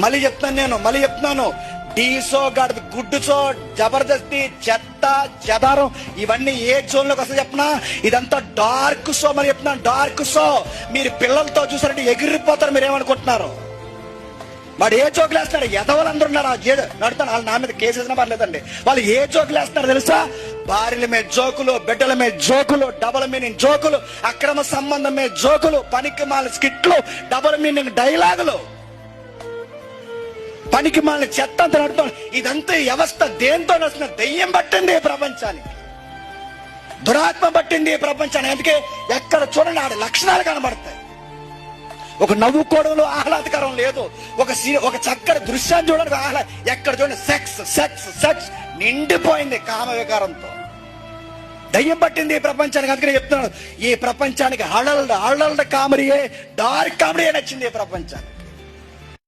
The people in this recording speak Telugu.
మళ్ళీ చెప్తున్నాను, డీసో గడప గుడ్డుసో జబర్దస్తి చెత్త చెదారం ఇవన్నీ ఏ జోన్ లోకి వస్తే చెప్పనా, ఇదంతా డార్క్ షో. మరి చెప్తున్నాను, డార్క్ షో. మీరు పిల్లలతో చూసారంటే ఎగిరిపోతారు. మీరు ఏమనుకుంటున్నారు? వాడు ఏ జోకులు వేస్తున్నాడు? ఎదవలందరూ ఉన్నారు నడుతాను, వాళ్ళు నా మీద కేసు వేసినా పర్లేదండి. వాళ్ళు ఏ జోకులు వేస్తున్నారు తెలుసా? భార్యల మీద జోకులు, బిడ్డల మీద జోకులు, డబుల్ మీనింగ్ జోకులు, అక్రమ సంబంధం మీద జోకులు, పనికి మాల స్కిట్లు, డబుల్ మీనింగ్ డైలాగులు, పనికి మాల చెత్త అంతా నడుతాను. ఇదంతా వ్యవస్థ దేంతో నడుస్తున్న? దెయ్యం పట్టింది ఈ ప్రపంచానికి, దురాత్మ పట్టింది ఈ ప్రపంచానికి. అందుకే ఎక్కడ చూడండి ఆడ లక్షణాలు కనబడతాయి. ఒక నవ్వుకోవడంలో ఆహ్లాదకరం లేదు, ఒక చక్కటి దృశ్యాన్ని చూడడానికి ఎక్కడ చూడండి సెక్స్ సెక్స్ సెక్స్ నిండిపోయింది కామ వికారంతో. దయ్యం పట్టింది ఈ ప్రపంచానికి. అందుకనే చెప్తున్నాను, ఈ ప్రపంచానికి అడల్డ్ కామెడీయే, డార్క్ కామెడీ నచ్చింది ఈ ప్రపంచానికి.